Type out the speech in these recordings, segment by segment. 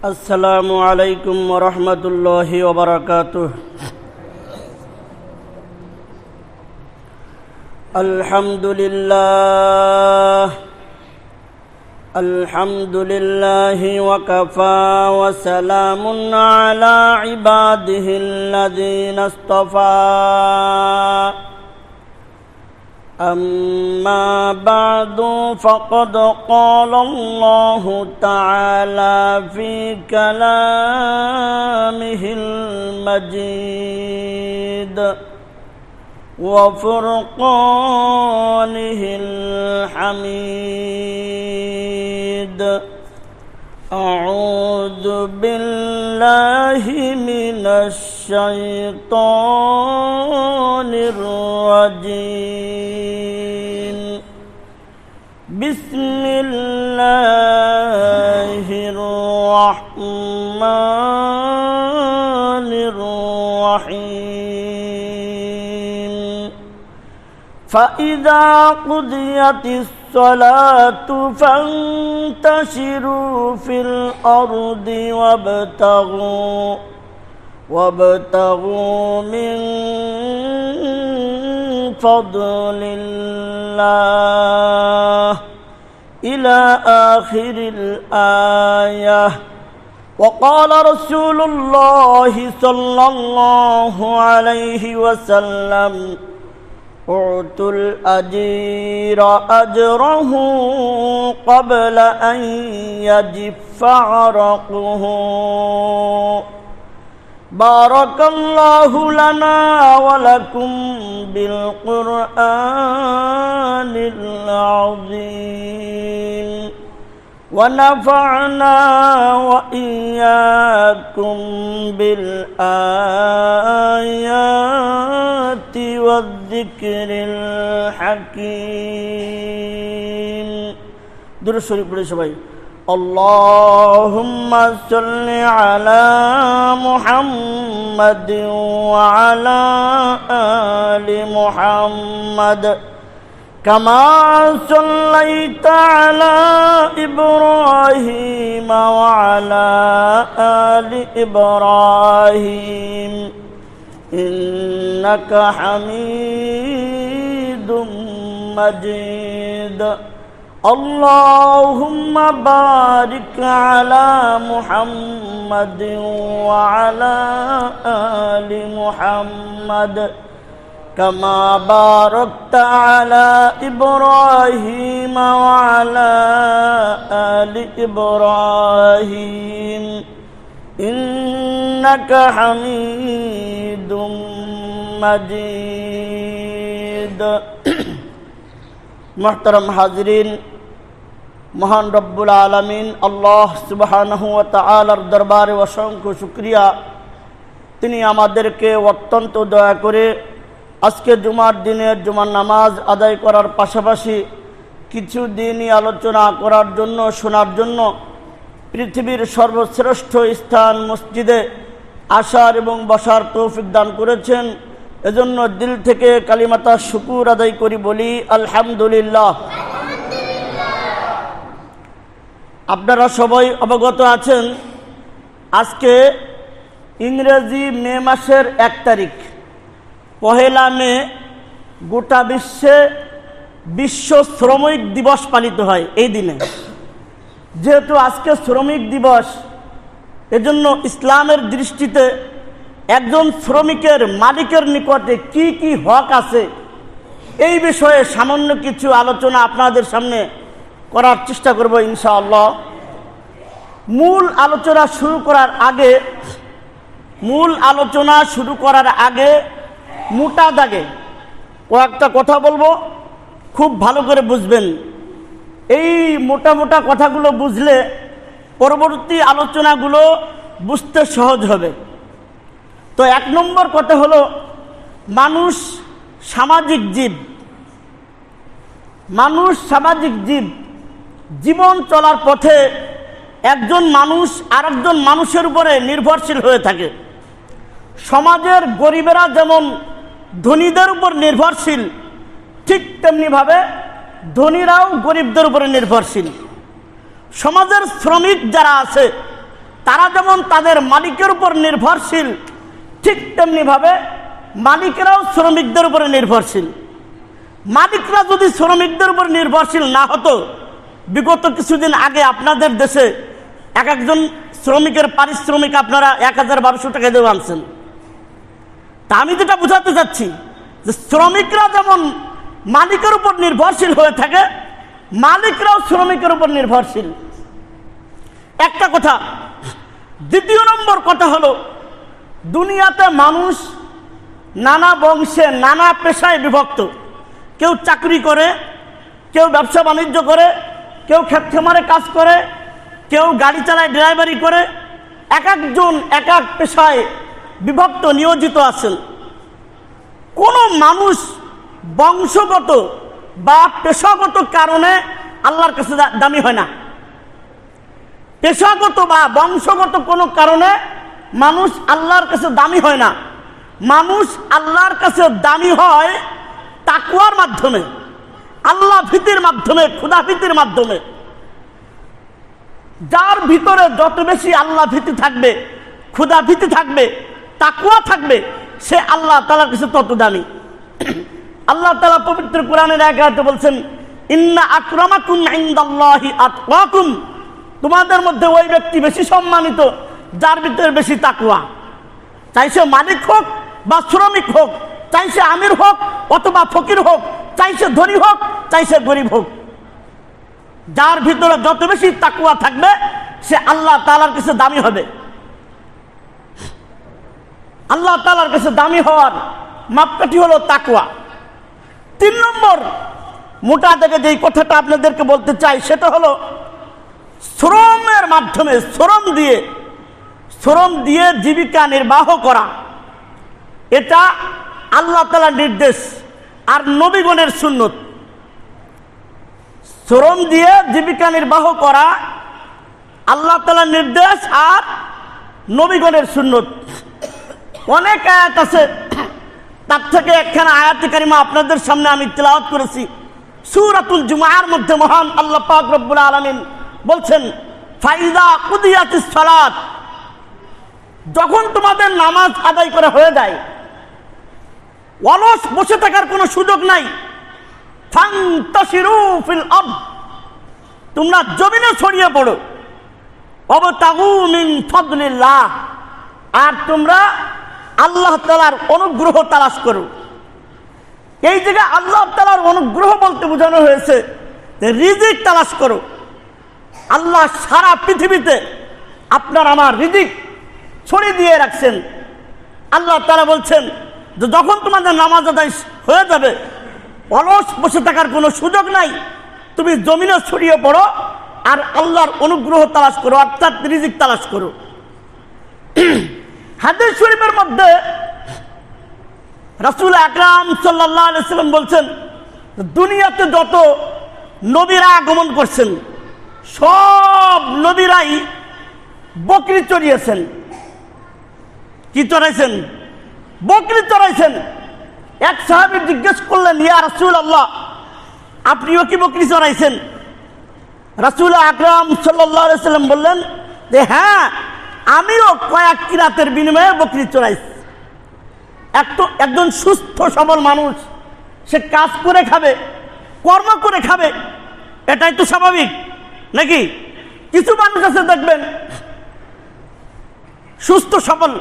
السلام عليكم ورحمة الله وبركاته. الحمد لله وكفى وسلام على عباده الذين اصطفى. أما بعد فقد قال الله تعالى في كلامه المجيد وفرقانه الحميد. أعوذ بالله من الشيطان الرجيم. بسم الله الرحمن الرحيم. فإذا قضيت الصلاة فانتشروا في الأرض وابتغوا من فضل الله إلى آخر الآية. وقال رسول الله صلى الله عليه وسلم: أعطوا الأجير أجره قبل أن يجف عرقه. بارك الله لنا ولكم بالقرآن العظيم ونفعنا وإياكم بالآيات والذكر الحكيم. درود شريف পড়ে সবাই। اللهم صل على محمد وعلى آل محمد كما صليت على إبراهيم وعلى آل إبراهيم إنك حميد مجيد. اللهم بارك على محمد وعلى آل محمد كما باركت على إبراهيم وعلى آل إبراهيم إنك حميد مجيد. محترم حاضرین، মহান রব্বুল আলামিন আল্লাহ সুবহানাহু ওয়া তাআলার দরবারে অসংখ্য শুকরিয়া। তিনি আমাদেরকে অত্যন্ত দয়া করে আজকে জুমার দিনের জুমার নামাজ আদায় করার পাশাপাশি কিছু দিনই আলোচনা করার জন্য, শোনার জন্য পৃথিবীর সর্বশ্রেষ্ঠ স্থান মসজিদে আসার এবং বসার তৌফিক দান করেছেন। এজন্য দিল থেকে কালিমাতা শুকুর আদায় করি, বলি আলহামদুলিল্লাহ। আপনারা সবাই অবগত আছেন, আজকে ইংরেজি মে মাসের 1 তারিখ, পহেলা মে গোটা বিশ্বে বিশ্ব শ্রমিক দিবস পালিত হয়। এই দিনে যেহেতু আজকে শ্রমিক দিবস, এজন্য ইসলামের দৃষ্টিতে একজন শ্রমিকের মালিকের নিকটে কি কি হক আছে এই বিষয়ে সামান্য কিছু আলোচনা আপনাদের সামনে করার চেষ্টা করব ইনশাআল্লাহ। মূল আলোচনা শুরু করার আগে মোটা দাগে কয়েকটা কথা বলবো, খুব ভালো করে বুঝবেন। এই মোটা মোটা কথাগুলো বুঝলে পরবর্তী আলোচনাগুলো বুঝতে সহজ হবে। তো 1 নম্বর কথা হলো, মানুষ সামাজিক জীব। জীবন চলার পথে একজন মানুষ আরেকজন মানুষের উপরে নির্ভরশীল হয়ে থাকে। সমাজের গরিবেরা যেমন ধনীদের উপর নির্ভরশীল, ঠিক তেমনিভাবে ধনীরাও গরিবদের উপরে নির্ভরশীল। সমাজের শ্রমিক যারা আছে তারা যেমন তাদের মালিকের উপর নির্ভরশীল, ঠিক তেমনিভাবে মালিকরাও শ্রমিকদের উপরে নির্ভরশীল। মালিকরা যদি শ্রমিকদের উপর নির্ভরশীল না হতো, বিগত কিছুদিন আগে আপনাদের দেশে এক একজন শ্রমিকের পারিশ্রমিক আপনারা ১,১২০০ টাকা দিয়ে আনছেন। তা আমি যেটা বোঝাতে চাচ্ছি যে শ্রমিকরা যেমন মালিকের উপর নির্ভরশীল হয়ে থাকে, মালিকরাও শ্রমিকের উপর নির্ভরশীল। একটা কথা। দ্বিতীয় নম্বর কথা হলো, দুনিয়াতে মানুষ নানা বংশে নানা পেশায় বিভক্ত। কেউ চাকরি করে, কেউ ব্যবসা বাণিজ্য করে, কেউ ক্ষেত খামারে কাজ করে, কেউ গাড়ি চালায়, ড্রাইভারি করে। এক একজন এক এক পেশায় বিভক্ত, নিয়োজিত আছেন। কোনো মানুষ বংশগত বা পেশাগত কারণে আল্লাহর কাছে দামি হয় না। পেশাগত বা বংশগত কোনো কারণে মানুষ আল্লাহর কাছে দামি হয় না। মানুষ আল্লাহর কাছে দামি হয় তাকওয়ার মাধ্যমে, আল্লাহ ভীতির মাধ্যমে, খোদা ভীতির মাধ্যমে। যার ভিতরে যত বেশি আল্লাহ ভীতি থাকবে, খোদা ভীতি থাকবে, তাকওয়া থাকবে, সে আল্লাহ তাআলার কাছে তত দামি। আল্লাহ তাআলা পবিত্র কোরআনের এক আয়াতে বলছেন, ইন্না আকরামাকুম ইনদাল্লাহি আতকাকুম। তোমাদের মধ্যে ওই ব্যক্তি বেশি সম্মানিত যার ভিতরে বেশি তাকওয়া। চাই সে মালিক হোক বা শ্রমিক হোক, চাই সে আমির হোক অথবা ফকির হোক, চাই সে ধনী হোক চাই সে গরিব হোক, যার ভিতরে যত বেশি তাকওয়া থাকবে সে আল্লাহ তাআলার কাছে দামি হবে। আল্লাহ তাআলার কাছে দামি হওয়ার মাপকাঠি হলো তাকওয়া। ৩ নম্বর মোটা থেকে যেই কথাটা আপনাদেরকে বলতে চাই সেটা হলো, শ্রমের মাধ্যমে, শ্রম দিয়ে জীবিকা নির্বাহ করা, এটা আল্লাহ তাআলার নির্দেশ আর নবীগণের সুন্নত। শ্রম দিয়ে জীবিকা নির্বাহ করা আল্লাহ তাআলার নির্দেশ আর নবীগণের সুন্নত। অনেক আয়াত আছে, তার থেকে একখানা আয়াতে কারিমা আপনাদের সামনে আমি তেলাওয়াত করেছি। সূরাতুল জুমার মধ্যে মহান আল্লাহ পাক রব্বুল আলামিন বলছেন, ফাইদা কুদিয়াতিস সালাত, যখন তোমাদের নামাজ আদায় করা হয়ে যায়, অলস বসে থাকার কোনো সুযোগ নাই। ফান্তাশিরু ফিল আরদ, তোমরা জমিনে ছড়িয়ে পড়ো। ওয়াবতাগু মিন ফাদলিল্লাহ, আর তোমরা আল্লাহ তাআলার অনুগ্রহ তালাশ করো। এই জায়গায় আল্লাহ তাআলার অনুগ্রহ বলতে বোঝানো হয়েছে যে রিজিক তালাশ করো। আল্লাহ সারা পৃথিবীতে আপনার আমার রিজিক ছড়িয়ে দিয়ে রাখছেন। আল্লাহ তাআলা বলছেন যে যখন তোমাদের নামাজ আদায় হয়ে যাবে, অলস বসে থাকার কোনো সুযোগ নাই, তুমি জমিনে ছড়িয়ে পড়ো আর আল্লাহর অনুগ্রহ তালাশ করো, অর্থাৎ রিজিক তালাশ করো। হাদিস শরীফের মধ্যে রাসূল আকরাম সাল্লাল্লাহু আলাইহি ওয়াসাল্লাম বলছেন, দুনিয়াতে যত নবীরা আগমন করছেন সব নবীরাই বকরি চড়িয়েছেন। কি চড়াইছেন? বকরি চড়াইছেন। এক সাহাবী জিজ্ঞেস করলেন, ইয়া রাসূলুল্লাহ, আপনিও কি বকরি চড়াইছেন? রাসূল আকরাম সাল্লাল্লাহু আলাইহি ওয়াসাল্লাম বললেন যে হ্যাঁ, আমিও কয়েক কিরাতের বিনিময়ে বকরি চড়াইছি। একজন সুস্থ সবল মানুষ সে কাজ করে খাবে, কর্ম করে খাবে, এটাই তো স্বাভাবিক নাকি? কিছু মানুষ আছে দেখবেন সুস্থ সবল,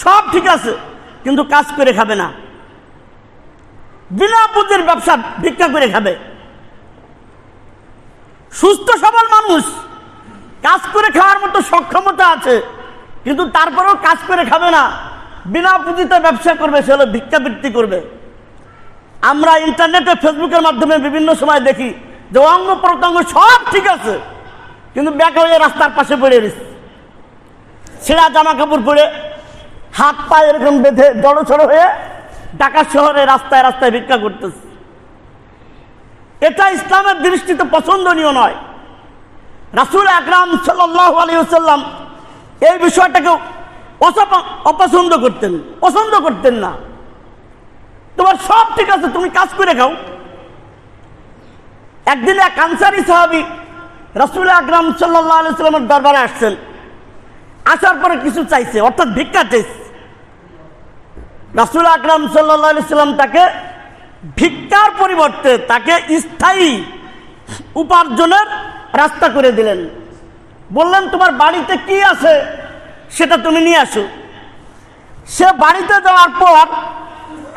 সব ঠিক আছে, কিন্তু কাজ করে খাবে না, বিনা পুঁজির ব্যবসা ভিক্ষা করে খাবে। সুস্থ সবল মানুষ কাজ করে খাওয়ার মতো সক্ষমতা আছে, কিন্তু তারপরেও কাজ করে খাবে না, বিনা পুঁজিতে ব্যবসা করবে, সে হলো ভিক্ষাবৃত্তি করবে। আমরা ইন্টারনেটে ফেসবুকের মাধ্যমে বিভিন্ন সময় দেখি যে অঙ্গ প্রত্যঙ্গ সব ঠিক আছে, কিন্তু ব্যাকা হয়ে রাস্তার পাশে পড়ে রয়েছে, ছেঁড়া জামা কাপড় পরে, হাত পা এরকম বেঁধে জড়োছড়ো হয়ে ঢাকা শহরে রাস্তায় রাস্তায় ভিক্ষা করতেছে। এটা ইসলামের দৃষ্টিতে পছন্দনীয় নয়। রাসূল আকরাম সাল্লাল্লাহু আলাইহি ওয়াসাল্লাম এই বিষয়টাকে অপছন্দ করতেন, পছন্দ করতেন না। তোমার সব ঠিক আছে, তুমি কাজ করে খাও। একদিন এক আনসারী সাহাবী রাসূল আকরাম সাল্লাল্লাহু আলাইহি ওয়াসাল্লামের দরবারে আসছেন, আসার পরে কিছু চাইছে, অর্থাৎ ভিক্ষা চাইছে। রাসূল আকরাম সাল্লাল্লাহু আলাইহি সাল্লাম তাকে ভিক্ষার পরিবর্তে তাকে স্থায়ী উপার্জনের রাস্তা করে দিলেন। বললেন, তোমার বাড়িতে কি আছে সেটা তুমি নিয়ে আসো। সে বাড়িতে যাওয়ার পর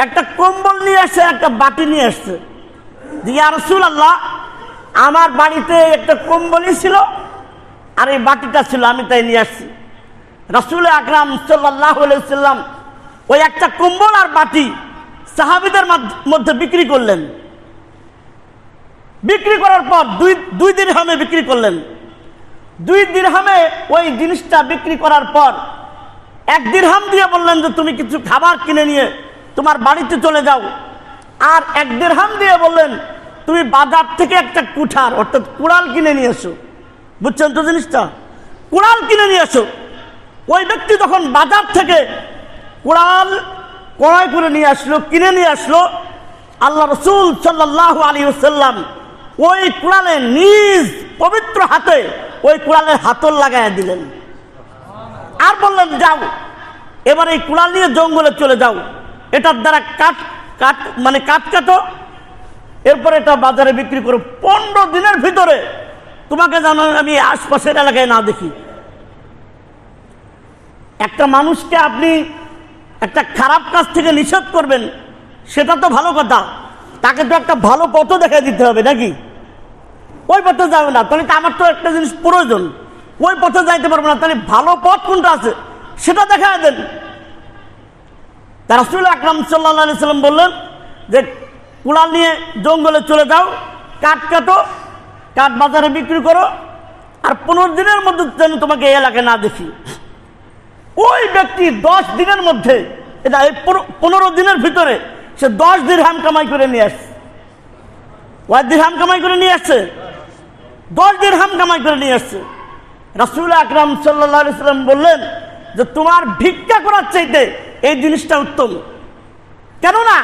একটা কম্বল নিয়ে আসছে, একটা বাটি নিয়ে আসছে। ইয়া রাসূলুল্লাহ, আমার বাড়িতে একটা কম্বলই ছিল আর এই বাটিটা ছিল, আমি তাই নিয়ে আসছি। রাসূল আকরাম সাল্লাল্লাহু আলাইহি সাল্লাম ওই একটা কম্বল আর বাটি সাহাবীদের মধ্যে বিক্রি করলেন। বিক্রি করার পর দুই দিরহামে বিক্রি করলেন। 2 দিরহামে ওই জিনিসটা বিক্রি করার পর 1 দিরহাম দিয়ে বললেন যে তুমি কিছু খাবার কিনে নিয়ে তোমার বাড়িতে চলে যাও। আর 1 দিরহাম দিয়ে বললেন তুমি বাজার থেকে একটা কুঠার অর্থাৎ কুড়াল কিনে নিয়ে এসো। বুঝছেন তো জিনিসটা? কুড়াল কিনে নিয়ে এসো। ওই ব্যক্তি যখন বাজার থেকে কুড়াল ক্রয় করে নিয়ে আসলো, কিনে নিয়ে আসলো, আল্লাহ রাসূল সাল্লাল্লাহু আলাইহি ওয়াসাল্লাম ওই কুড়ালে নিজ পবিত্র হাতে ওই কুড়ালের হাতল লাগাইয়া দিলেন। আর বললেন, যাও এবার এই কুড়াল নিয়ে জঙ্গলে চলে যাও, এটার দ্বারা কাঠ কাটো, এরপর এটা বাজারে বিক্রি করো। 15 দিনের ভিতরে তোমাকে জানো আমি আশপাশের এলাকায় না দেখি। একটা মানুষকে আপনি একটা খারাপ কাজ থেকে নিষেধ করবেন, সেটা তো ভালো কথা, তাকে তো একটা ভালো পথও দেখাই দিতে হবে নাকি? ওই পথে যাবে না, তাহলে আমার তো একটা জিনিস প্রয়োজন, ওই পথে যাইতে পারবো না, তাহলে ভালো পথ কোনটা আছে সেটা দেখায় দেন। রাসূল আকরাম সাল্লাল্লাহু আলাইহি সাল্লাম বললেন যে কুড়াল নিয়ে জঙ্গলে চলে যাও, কাঠ কাটো, কাঠ বাজারে বিক্রি করো, আর 15 দিনের মধ্যে যেন তোমাকে এই এলাকায় না দেখি। ওই ব্যক্তি 10 দিনের মধ্যে, এটা 15 দিনের ভিতরে সে 10 দিরহাম কামাই করে নিয়ে আসছে। কয় দিরহাম কামাই করে নিয়ে আসছে? 10 দিরহাম কামাই করে নিয়ে আসছে। রাসূল আকরাম সাল্লাল্লাহু আলাইহি সাল্লাম বললেন যে তোমার ভিক্ষা করার চাইতে এই জিনিসটা উত্তম। কেননা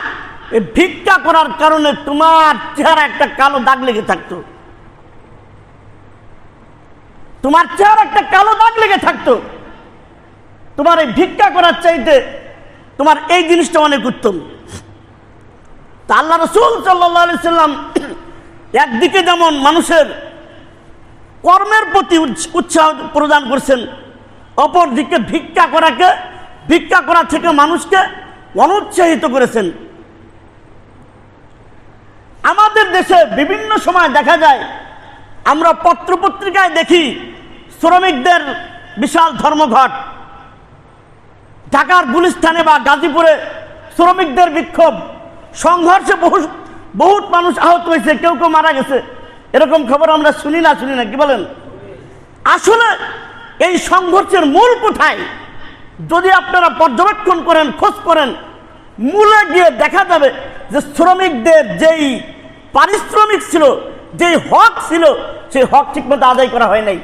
এই ভিক্ষা করার কারণে তোমার চেহারা একটা কালো দাগ লেগে থাকতো, তোমার চেহারা একটা কালো দাগ লেগে থাকতো। তোমার এই ভিক্ষা করার চাইতে তোমার এই জিনিসটা অনেক উত্তম। তা আল্লাহ রাসূল সাল্লাল্লাহু আলাইহি সাল্লাম একদিকে যেমন মানুষের কর্মের প্রতি উৎসাহ প্রদান করছেন, অপরদিকে ভিক্ষা করা থেকে মানুষকে অনুৎসাহিত করেছেন। আমাদের দেশে বিভিন্ন সময় দেখা যায়, আমরা পত্রপত্রিকায় দেখি শ্রমিকদের বিশাল ধর্মঘট, ঢাকার গুলিস্তানে বা গাজীপুরে শ্রমিকদের বিক্ষোভ, সংঘর্ষে বহুত মানুষ আহত হয়েছে, কেউ কেউ মারা গেছে, এরকম খবর আমরা শুনি না কি বলেন? আসলে এই সংঘর্ষের মূল কোথায় যদি আপনারা পর্যবেক্ষণ করেন, খোঁজ করেন, মূলে গিয়ে দেখা যাবে যে শ্রমিকদের যেই পারিশ্রমিক ছিল, যেই হক ছিল, সেই হক ঠিকমতো আদায় করা হয় নাই।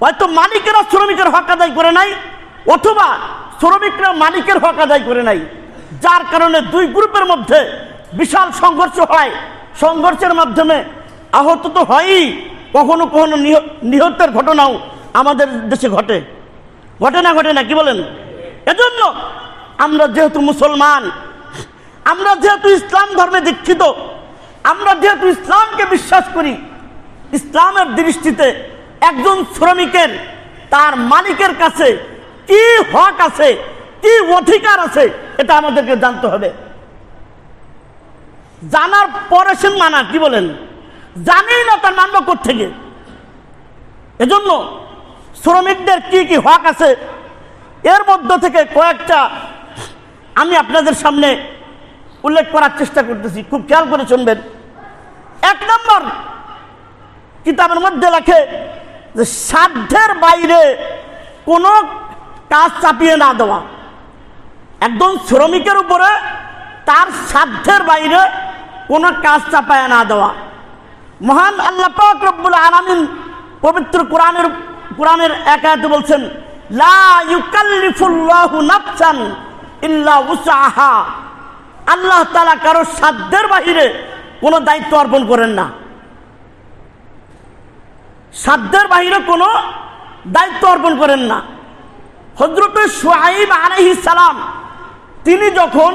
হয়তো মালিকেরা শ্রমিকের হক আদায় করে নাই, অথবা শ্রমিকরা মালিকের হক আদায় করে নাই, যার কারণে 2 গ্রুপের মধ্যে বিশাল সংঘর্ষ হয়। সংঘর্ষের মাধ্যমে আহত তো হয়ই, কখনো কখনো নিহতের ঘটনাও আমাদের দেশে ঘটে না কি বলেন? এজন্য আমরা যেহেতু মুসলমান, আমরা যেহেতু ইসলাম ধর্মে দীক্ষিত, আমরা যেহেতু ইসলামকে বিশ্বাস করি, ইসলামের দৃষ্টিতে একজন শ্রমিকের তার মালিকের কাছে কি হক আছে, কি অধিকার আছে, এটা আমাদেরকে জানতে হবে। জানার পরে সে মানা, কি বলেন? জানি না তার মানব কোত্থেকে। এজন্য শ্রমিকদের কি কি হক আছে এর মধ্য থেকে কয়েকটা আমি আপনাদের সামনে উল্লেখ করার চেষ্টা করতেছি, খুব খেয়াল করে শুনবেন। 1 নম্বর, কিতাবের মধ্যে লেখে যে সাধ্যের বাইরে কোনো কাজ চাপিয়ে না দেওয়া। একজন শ্রমিকের উপরে তার সাধ্যের বাইরে কোনো কাজ চাপায় না দেওয়া। মহান আল্লাহ পাক রব্বুল আলামিন পবিত্র কোরআনের এক আয়াতে বলছেন, লা ইউকাল্লিফুল্লাহু নাফসান ইল্লা উসআহা। আল্লাহ তাআলা কারো সাধ্যের বাইরে কোনো দায়িত্ব অর্পণ করেন না, সাধ্যের বাইরে কোনো দায়িত্ব অর্পণ করেন না। হযরত শুআয়ব আলাইহিস সালাম তিনি যখন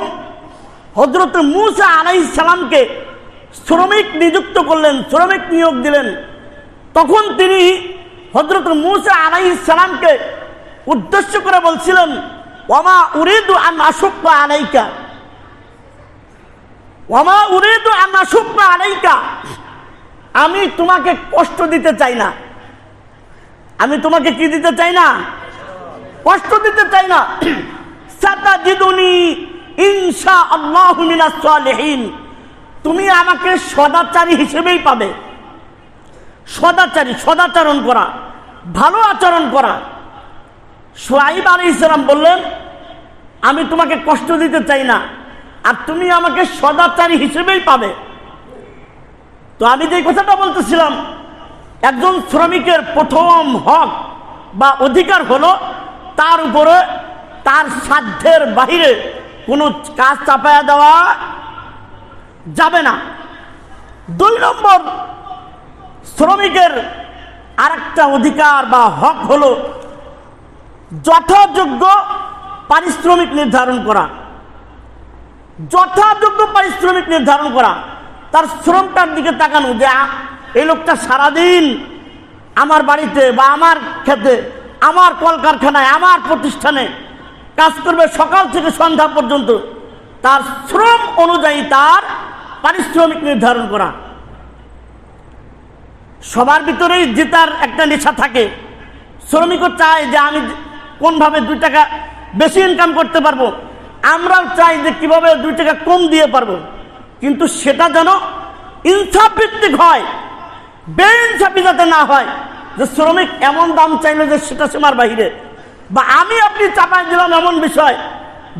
হযরত মূসা আলাইহিস সালামকে শ্রমিক নিযুক্ত করলেন, শ্রমিক নিয়োগ দিলেন, তখন তিনি হযরত মূসা আলাইহিস সালামকে উদ্দেশ্য করে বলছিলেন, ওয়ামা উরিদু আন আশুক্কা আলাইকা, ওয়ামা উরিদু আন আশুক্কা আলাইকা, আমি তোমাকে কষ্ট দিতে চাই না। আমি তোমাকে কি দিতে চাই না? কষ্ট দিতে চাই না। সাতাজিদুনি ইনশাআল্লাহু মিনাস সালিহিন, তুমি আমাকে সদাচারী হিসেবেই পাবে। সদাচারী, সদাচরণ করা, ভালো আচরণ করা। শুআয়ব আলাইহিস সালাম বললেন, আমি তোমাকে কষ্ট দিতে চাই না, আর তুমি আমাকে সদাচারী হিসেবেই পাবে। তো আমি যে কথাটা বলতেছিলাম, একজন শ্রমিকের প্রথম হক বা অধিকার হলো তার উপরে তার সাধ্যের বাহিরে কোনো কাজ চাপায়া দেওয়া যাবে না। 2 নম্বর, শ্রমিকের আরেকটা অধিকার বা হক হলো যথাযোগ্য পারিশ্রমিক নির্ধারণ করা। যথাযোগ্য পারিশ্রমিক নির্ধারণ করা, তার শ্রমটার দিকে তাকানো, যে এই লোকটা সারাদিন আমার বাড়িতে বা আমার ক্ষেতে, আমার কলকারখানায়, আমার প্রতিষ্ঠানে কাজ করবে সকাল থেকে সন্ধ্যা পর্যন্ত, তার শ্রম অনুযায়ী তার পারিশ্রমিক নির্ধারণ করা। সবার ভিতরেই জেতার একটা নেশা থাকে। শ্রমিকও চায় যে আমি কোনভাবে 2 টাকা বেশি ইনকাম করতে পারবো, আমরাও চাই যে কিভাবে 2 টাকা কম দিয়ে পারবো, কিন্তু সেটা যেন ইনসাফ ভিত্তিক হয়, বেইনসাফি যাতে না হয়, যে শ্রমিক এমন দাম চাইলো যে সেটা সীমার বাহিরে, বা আমি আপনি চাপাই দিলাম এমন বিষয়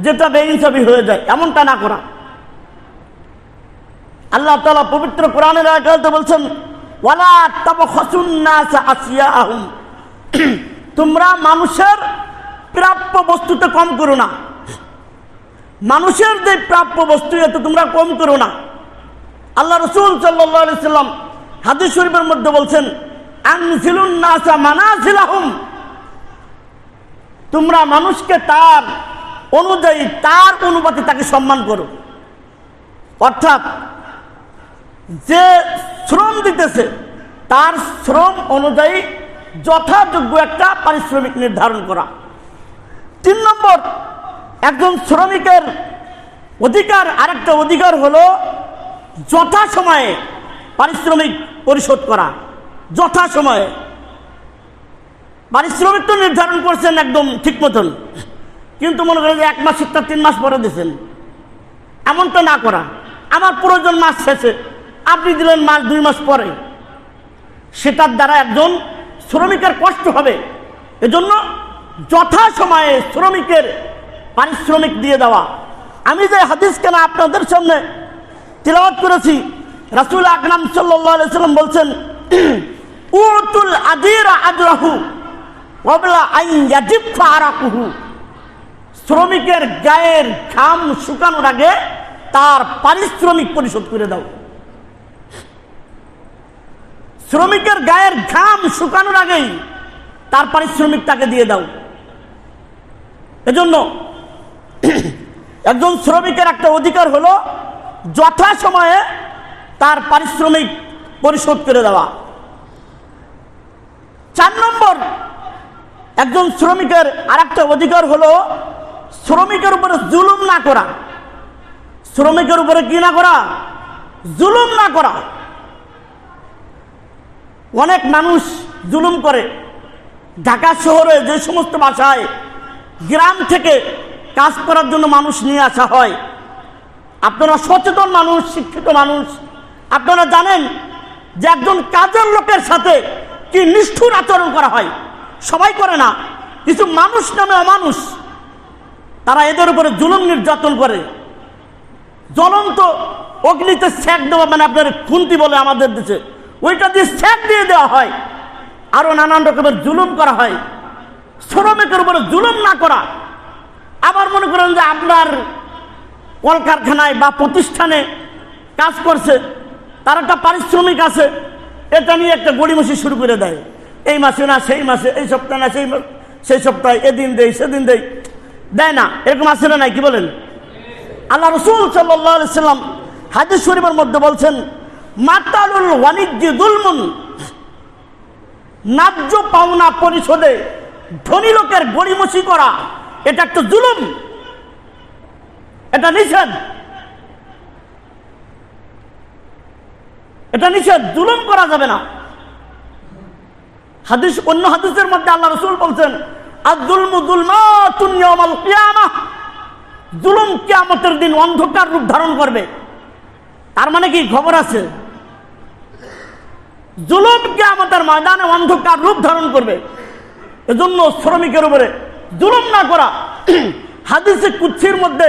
যেটা বেইনসাফি হয়ে যায়, এমনটা না করা। আল্লাহ তাআলা পবিত্র কোরআনের আয়াতে বলছেন, ওয়ালা তাবখাসুন নাস আসিয়াহুম, তোমরা মানুষের প্রাপ্য বস্তুতে কম করো না। মানুষের যে প্রাপ্য বস্তু এতে তোমরা কম করো না। আল্লাহ রাসূল সাল্লাল্লাহু আলাইহি সাল্লাম হাদিস শরীফের মধ্যে বলছেন, আনজিলুন নাসা মানাজিলাহুম, তোমরা মানুষকে তার অনুযায়ী, তার অনুপাতে তাকে সম্মান করো। অর্থাৎ যে শ্রম দিতেছে তার শ্রম অনুযায়ী যথাযোগ্য একটা পারিশ্রমিক নির্ধারণ করা। 3 নম্বর, একজন শ্রমিকের অধিকার, আরেকটা অধিকার হলো যথাসময়ে পারিশ্রমিক পরিশোধ করা। যথাসময়ে পারিশ্রমিক তো নির্ধারণ করছেন একদম ঠিক মতন, কিন্তু মনে করেন যে 1 মাসেরটা 3 মাস পরে দিচ্ছেন, এমনটা না করা। আমার প্রয়োজন মাস শেষে, আপনি দিলেন মাস 2 মাস পরে, সেটার দ্বারা একজন শ্রমিকের কষ্ট হবে। এজন্য যথাসময়ে শ্রমিকের পারিশ্রমিক দিয়ে দেওয়া। আমি যে হাদিস কেনা আপনাদের সামনে তিলাওয়াত করেছি, রাসূল আকরাম সাল্লাল্লাহু আলাইহি সাল্লাম বলছেন, উতুল আদিরা আজরাহু ওয়াবলা আইন ইয়াজিফা আরাকুহু, শ্রমিকের গায়ের ঘাম শুকানোর আগে তার পারিশ্রমিক পরিশোধ করে দাও। শ্রমিকের গায়ের ঘাম শুকানোর আগেই তার পারিশ্রমিক তাকে দিয়ে দাও। এজন্য একজন শ্রমিকের একটা অধিকার হলো যথাসময়ে তার পারিশ্রমিক পরিশোধ করে দেওয়া। 4 নম্বর, একজন শ্রমিকের আরেকটা অধিকার হলো শ্রমিকের উপরে জুলুম না করা। শ্রমিকের উপরে কি না করা? জুলুম না করা। অনেক মানুষ জুলুম করে। ঢাকা শহরে যে সমস্ত বাসায় গ্রাম থেকে কাজ করার জন্য মানুষ নিয়ে আসা হয়, আপনারা সচেতন মানুষ, শিক্ষিত মানুষ, আপনারা জানেন যে একজন কাজের লোকের সাথে কি নিষ্ঠুর আচরণ করা হয়। সবাই করে না, কিছু মানুষ নামে অমানুষ, তারা এদের উপরে জুলুম নির্যাতন করে। জ্বলন্ত অগ্নিতে সেক দেওয়া, মানে আপনার খুন্তি বলে আমাদের দেশে, ওইটা দিয়ে সেক দিয়ে দেওয়া হয়। আরো নানান রকমের জুলুম করা হয়। শ্রমিকের উপরে জুলুম না করা। আবার মনে করেন যে আপনার কলকারখানায় বা প্রতিষ্ঠানে কাজ করছে, তার একটা পারিশ্রমিক আছে, এটা নিয়ে একটা গড়িমসি শুরু করে দেয়। এই মাসে না সেই মাসে, এই সপ্তাহে না সেই সেই সপ্তাহে এদিন দেই সেদিন দেয় না, এরকম আছে না নাই? কি বলেন? আল্লাহ রসুল সাল্লাল্লাহু আলাইহি সাল্লাম হাদিস শরীফের মধ্যে বলছেন, মাতালুল ওয়ানিজ্জি যুলমুন, ন্যায্য পাওনা পরিশোধে ধনী লোকের গড়িমসি করা এটা একটা জুলুম, এটা নিষেধ, এটা নিষেধ, জুলুম করা যাবে না। হাদিস, অন্য হাদিসের মধ্যে আল্লাহ রসুল বলছেন, আয-যুলমু যুলমাতুন ইয়াওমাল কিয়ামাহ, জুলুম কিয়ামতের দিন অন্ধকার রূপ ধারণ করবে। তার মানে কি খবর আছে? জুলুম কিয়ামতের ময়দানে অন্ধকার রূপ ধারণ করবে। এজন্য শ্রমিকের উপরে জুলুম না করা। হাদিসে কুদসির মধ্যে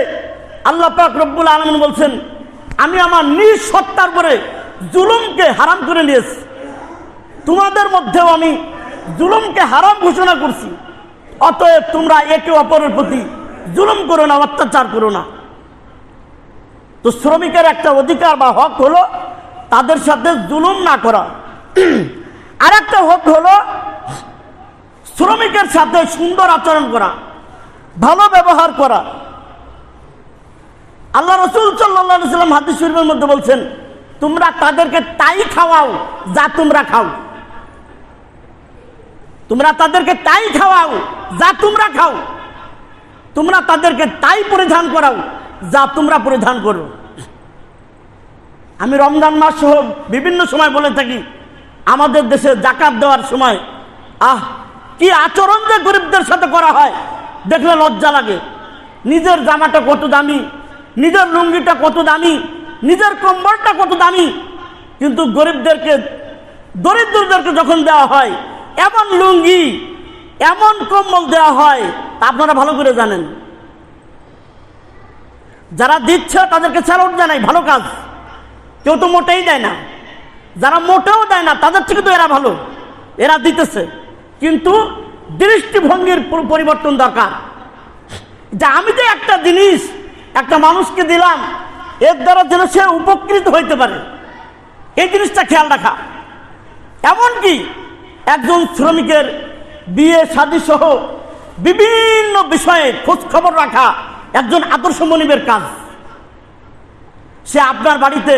আল্লাহ পাক রব্বুল আলামিন বলছেন, আমি আমার নিজ সত্তার উপরে জুলুমকে হারাম করে নিয়েছি, তোমাদের মধ্যেও আমি জুলুমকে হারাম ঘোষণা করছি, অতএব তোমরা একে অপরের প্রতি জুলুম করো না, অত্যাচার করো না। তো শ্রমিকের একটা অধিকার বা হক হলো তাদের সাথে জুলুম না করা। আর একটা হক হলো শ্রমিকের সাথে সুন্দর আচরণ করা, ভালো ব্যবহার করা। আল্লাহ রসুল সাল্লাল্লাহু আলাইহি সাল্লাম হাদিস শরীফের মধ্যে বলছেন, তোমরা তাদেরকে তাই খাওয়াও যা তোমরা খাও, তোমরা তাদেরকে তাই খাওয়াও যা তোমরা খাও, তোমরা তাদেরকে তাই পরিধান করাও যা তোমরা পরিধান করো। আমি রমজান মাস সহ বিভিন্ন সময় বলে থাকি, আমাদের দেশে যাকাত দেওয়ার সময় কি আচরণ যে গরিবদের সাথে করা হয় দেখলে লজ্জা লাগে। নিজের জামাটা কত দামি, নিজের লুঙ্গিটা কত দামি, নিজের কম্বলটা কত দামি, কিন্তু গরিবদেরকে, দরিদ্রদেরকে যখন দেওয়া হয় এমন লুঙ্গি এমন কম্বল দেওয়া হয় তা আপনারা ভালো করে জানেন। যারা দিচ্ছে তাদেরকে স্যালুট জানাই, ভালো কাজ। কেউ তো মোটেই দেয় না, যারা মোটেও দেয় না তাদের থেকে তো এরা ভালো, এরা দিতেছে। কিন্তু দৃষ্টিভঙ্গির পরিবর্তন দরকার, যে আমি যে একটা জিনিস একটা মানুষকে দিলাম এর দ্বারা যেন সে উপকৃত হইতে পারে, এই জিনিসটা খেয়াল রাখা। এমনকি একজন শ্রমিকের বিয়ে শাদী সহ বিভিন্ন বিষয়ে খোঁজ খবর রাখা একজন আদর্শ মনিবের কাজ। সে আপনার বাড়িতে,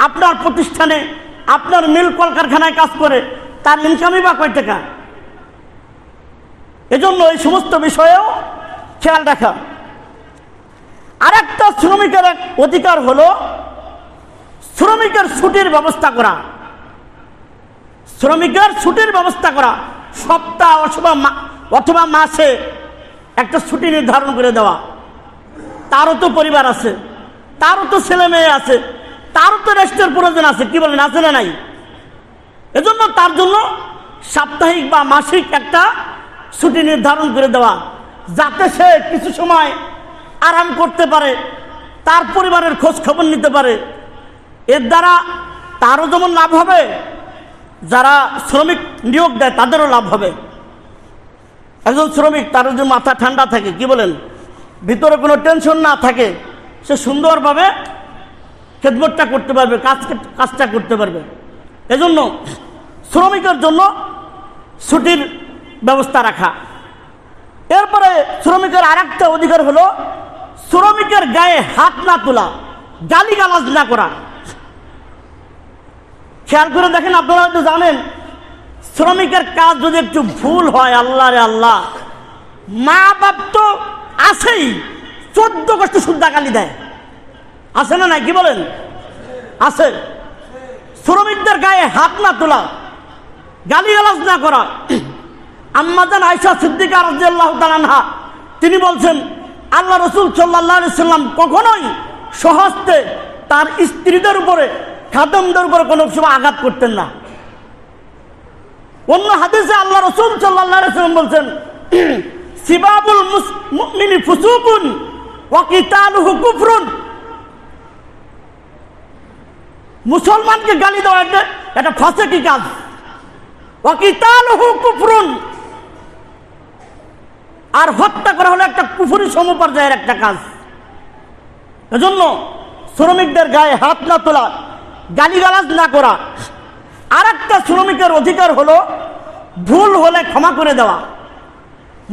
আপনার প্রতিষ্ঠানে, আপনার মিল কলকারখানায় কাজ করে, তার ইনকামই বা কয় টাকা? এজন্য এই সমস্ত বিষয়েও খেয়াল রাখা। আর একটা শ্রমিকের এক অধিকার হলো শ্রমিকের ছুটির ব্যবস্থা করা। শ্রমিকের ছুটির ব্যবস্থা করা, সপ্তাহ অথবা মাসে একটা ছুটি নির্ধারণ করে দেওয়া। তারও তো পরিবার আছে, তারও তো ছেলে মেয়ে আছে, তারও তো রেস্টের প্রয়োজন আছে, কি বলেন, আছে না নাই? এজন্য তার জন্য সাপ্তাহিক বা মাসিক একটা ছুটি নির্ধারণ করে দেওয়া, যাতে সে কিছু সময় আরাম করতে পারে, তার পরিবারের খোঁজ খবর নিতে পারে। এর দ্বারা তারও যেমন লাভ হবে, যারা শ্রমিক নিয়োগ দেয় তাদেরও লাভ হবে। একজন শ্রমিক, তার যদি মাথা ঠান্ডা থাকে, কি বলেন, ভিতরে কোনো টেনশন না থাকে, সে সুন্দরভাবে খেদমতটা করতে পারবে, কাজটা করতে পারবে। এজন্য শ্রমিকের জন্য ছুটির ব্যবস্থা রাখা। এরপরে শ্রমিকের আরেকটা অধিকার হলো শ্রমিকের গায়ে হাত না তোলা, গালিগালাজ না করা। খেয়াল করে দেখেন, আপনারা হয়তো জানেন, শ্রমিকের কাজ যদি একটু ভুল হয়, আল্লাহ রে আল্লাহ, মা বাপ তো আছেই, 14 কষ্ট শুদ্ধা গালি দেয়, আছে না নাই? কি বলেন, আছে। শ্রমিকদের গায়ে হাত না তোলা, গালিগালাজ না করা। আম্মাজান আয়েশা সিদ্দিকা রাদিয়াল্লাহু তাআলা আনহা তিনি বলছেন, আল্লাহ রাসূল সাল্লাল্লাহু আলাইহি সাল্লাম কখনোই সহস্তে তার স্ত্রীদের উপরে, খাদেমদের উপরে কোনো সময় আঘাত করতেন না। অন্য হাদিসে আল্লাহ রাসূল সাল্লাল্লাহু আলাইহি সাল্লাম বলছেন, সিবাবুল মুমিনি ফুসুকুন ওয়া কিতালুহু কুফরুন। মুসলমানকে গালি দেওয়া এটা ফাসিকি কাজ। ওয়া কিতালুহু কুফরুন, আর হত্যা করা হলো একটা কুফরি সমপর্যায়ের একটা কাজ। এজন্য শ্রমিকদের গায়ে হাত না তোলা, গালিগালাজ না করা। আর একটা শ্রমিকের অধিকার হলো ভুল হলে ক্ষমা করে দেওয়া।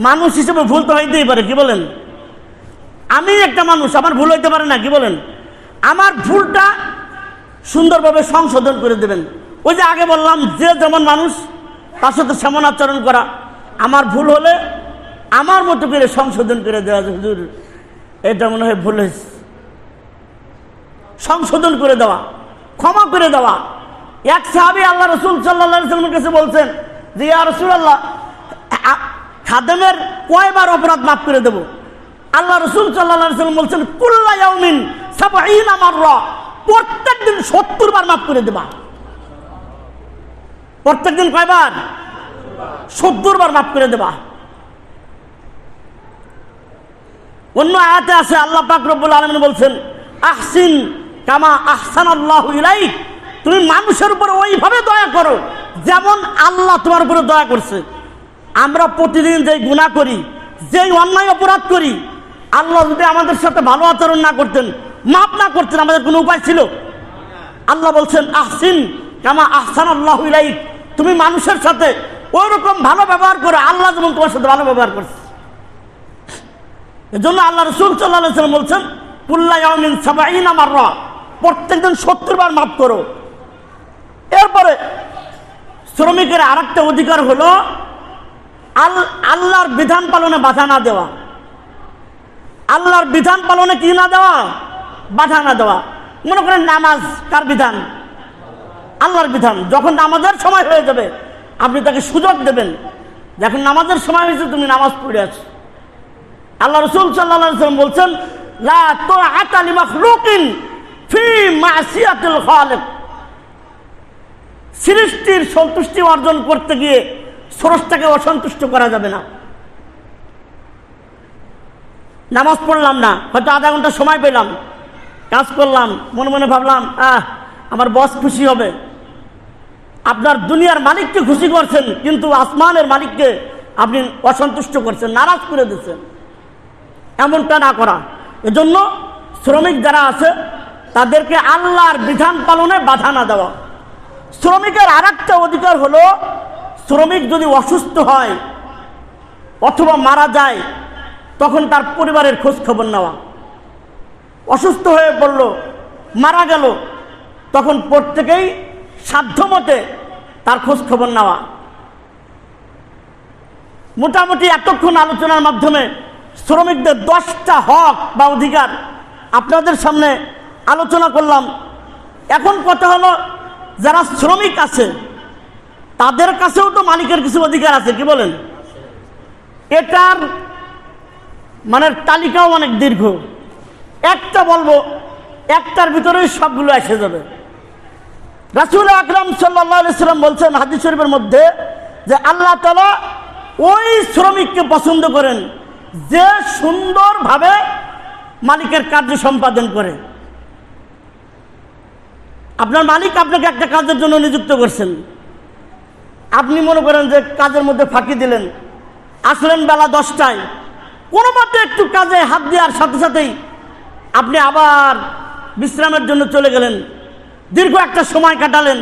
মানুষ হিসেবে ভুল তো হইতেই পারে, কি বলেন? আমি একটা মানুষ, আমার ভুল হইতে পারে না, কি বলেন? আমার ভুলটা সুন্দরভাবে সংশোধন করে দেবেন। ওই যে আগে বললাম, যে যেমন মানুষ তার সাথে সেমন আচরণ করা। আমার ভুল হলে আমার মতো করে সংশোধন করে দেওয়া, হুজুর এটা মনে হয় ভুল হয়েছে, সংশোধন করে দেওয়া, ক্ষমা করে দেওয়া। এক সাহাবী আল্লাহ রাসূল সাল্লাল্লাহু আলাইহি ওয়াসাল্লামের কাছে বলছেন যে, ইয়া রাসূলুল্লাহ, খাদেমের কয়বার অপরাধ মাফ করে দেব? আল্লাহ রাসূল সাল্লাল্লাহু আলাইহি ওয়াসাল্লাম বলছেন, কুল্লা ইয়াউমিন ৭০ মাররা, প্রত্যেকদিন ৭০ বার মাফ করে দেবা। প্রত্যেকদিন কয়বার? ৭০ বার মাফ করে দেবা। অন্য আয়াতে আছে আল্লাহ পাক রব্বুল আলামিন বলছেন, আহসিন কামা আহসানাল্লাহু ইলাইক, তুমি মানুষের উপর ওইভাবে দয়া করো যেমন আল্লাহ তোমার উপরে দয়া করছে। আমরা প্রতিদিন যেই গুনাহ করি, যেই অন্যায় অপরাধ করি, আল্লাহ যদি আমাদের সাথে ভালো আচরণ না করতেন, মাফ না করতেন, আমাদের কোনো উপায় ছিল? আল্লাহ বলছেন, আহসিন কামা আহসানাল্লাহু ইলাইক, তুমি মানুষের সাথে ওইরকম ভালো ব্যবহার করো আল্লাহ যেমন তোমার সাথে ভালো ব্যবহার করছে। এজন্য আল্লাহ রাসূল সাল্লাল্লাহু আলাইহি ওয়াসাল্লাম বলছেন, কুল্লা ইয়াউমিন ৭০ মাররা, প্রত্যেকদিন ৭০ বার মাফ করো। এরপরে শ্রমিকের আরেকটা অধিকার হলো আল্লাহর বিধান পালনে বাধা না দেওয়া। আল্লাহর বিধান পালনে কি না দেওয়া? বাধা না দেওয়া। মনে করেন নামাজ কার বিধান? আল্লাহর বিধান। যখন নামাজের সময় হয়ে যাবে আপনি তাকে সুযোগ দেবেন, যখন নামাজের সময় হয়েছে তুমি নামাজ পড়ে আছো। আল্লাহ রাসূল সাল্লাল্লাহু আলাইহি ওয়াসাল্লাম বলছেন, লা তাআতা লিমাখলুকিন ফি মাসিয়াতিল খালিক, সৃষ্টির সন্তুষ্টি অর্জন করতে গিয়ে স্রষ্টাকে অসন্তুষ্ট করা যাবে না। নামাজ পড়লাম না, হয়তো আধা ঘন্টা সময় পেলাম, কাজ করলাম, মনে মনে ভাবলাম আমার বস খুশি হবে। আপনার দুনিয়ার মালিককে খুশি করছেন, কিন্তু আসমানের মালিককে আপনি অসন্তুষ্ট করছেন, নারাজ করে দিচ্ছেন। এমনটা না করা। এজন্য শ্রমিক যারা আছে তাদেরকে আল্লাহর বিধান পালনে বাধা না দেওয়া। শ্রমিকের আরেকটা অধিকার হলো, শ্রমিক যদি অসুস্থ হয় অথবা মারা যায় তখন তার পরিবারের খোঁজ খবর নেওয়া। অসুস্থ হয়ে পড়ল, মারা গেল, তখন প্রত্যেকেই সাধ্যমতে তার খোঁজ খবর নেওয়া। মোটামুটি এতক্ষণ আলোচনার মাধ্যমে শ্রমিকদের 10টা হক বা অধিকার আপনাদের সামনে আলোচনা করলাম। এখন কথা হলো, যারা শ্রমিক আছে তাদের কাছেও তো মালিকের কিছু অধিকার আছে, কি বলেন? এটার মানে তালিকাও অনেক দীর্ঘ। একটা বলবো, একটার ভিতরেই সবগুলো এসে যাবে। রাসূল আকরাম সাল্লাল্লাহু আলাইহি ওয়াসাল্লাম বলছেন হাদিস শরীফের মধ্যে যে আল্লাহ তাআলা ওই শ্রমিককে পছন্দ করেন যে সুন্দরভাবে মালিকের কার্য সম্পাদন করে। আপনার মালিক আপনাকে একটা কাজের জন্য নিযুক্ত করছেন, আপনি মনে করেন যে কাজের মধ্যে ফাঁকি দিলেন, আসলেন বেলা 10টায়, কোনো মতে একটু কাজে হাত দেওয়ার সাথে সাথেই আপনি আবার বিশ্রামের জন্য চলে গেলেন, দীর্ঘ একটা সময় কাটালেন,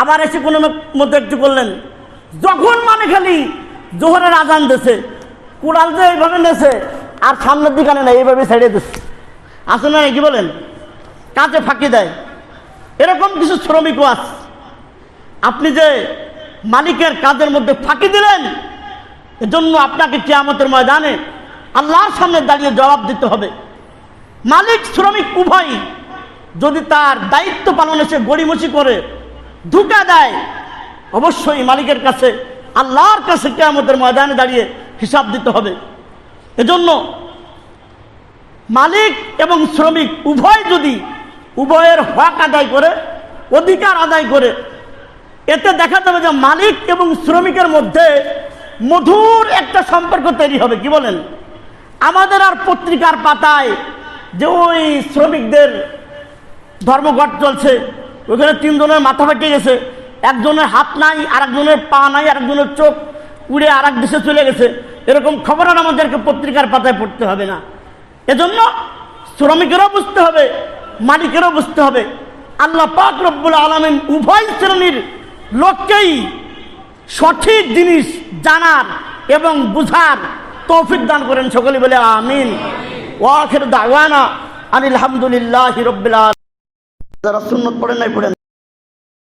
আবার এসে কোনো মতো একটু করলেন। যখন মানে খালি জোহরের আজান দিয়েছে, কুড়াল যে এইভাবে নেছে আর সামনের দিকে আনে না, এইভাবে ছেড়ে দিচ্ছে, আসলে না, কি বলেন? কাজে ফাঁকি দেয়। এরকম কিছু শ্রমিকও আছে। আপনি যে মালিকের কাজের মধ্যে ফাঁকি দিলেন, এজন্য আপনাকে কিয়ামতের ময়দানে আল্লাহর সামনে দাঁড়িয়ে জবাব দিতে হবে। মালিক শ্রমিক উভয়ই যদি তার দায়িত্ব পালনে সে গড়িমসি করে, ধোঁকা দেয়, অবশ্যই মালিকের কাছে, আল্লাহর কাছে কিয়ামতের ময়দানে দাঁড়িয়ে হিসাব দিতে হবে। এজন্য মালিক এবং শ্রমিক উভয় যদি উভয়ের হক আদায় করে, অধিকার আদায় করে, এতে দেখা যাবে যে মালিক এবং শ্রমিকের মধ্যে মধুর একটা সম্পর্ক তৈরি হবে, কি বলেন? আমাদের আর পত্রিকার পাতায় যে ওই শ্রমিকদের ধর্মঘট চলছে, ওখানে 3 জনের মাথা ফেটে গেছে, একজনের হাত নাই, আরেকজনের পা নাই, আরেকজনের চোখ উড়ে আরেক দেশে চলে গেছে, এরকম খবর আর আমাদেরকে পত্রিকার পাতায় পড়তে হবে না। এজন্য শ্রমিকেরও বুঝতে হবে, মালিকেরও বুঝতে হবে। আল্লাহ পাক রব্বুল আলামিন উভয় শ্রেণীর লোককেই সঠিক জিনিস জানার এবং বুঝার তৌফিক দান করেন। সকলে বলে আমিন। ওয়া আখির দাওয়ানা আনিল হামদুলিল্লাহি রাব্বিল আলামিন। যারা সুন্নত পড়েন নাই পড়েন।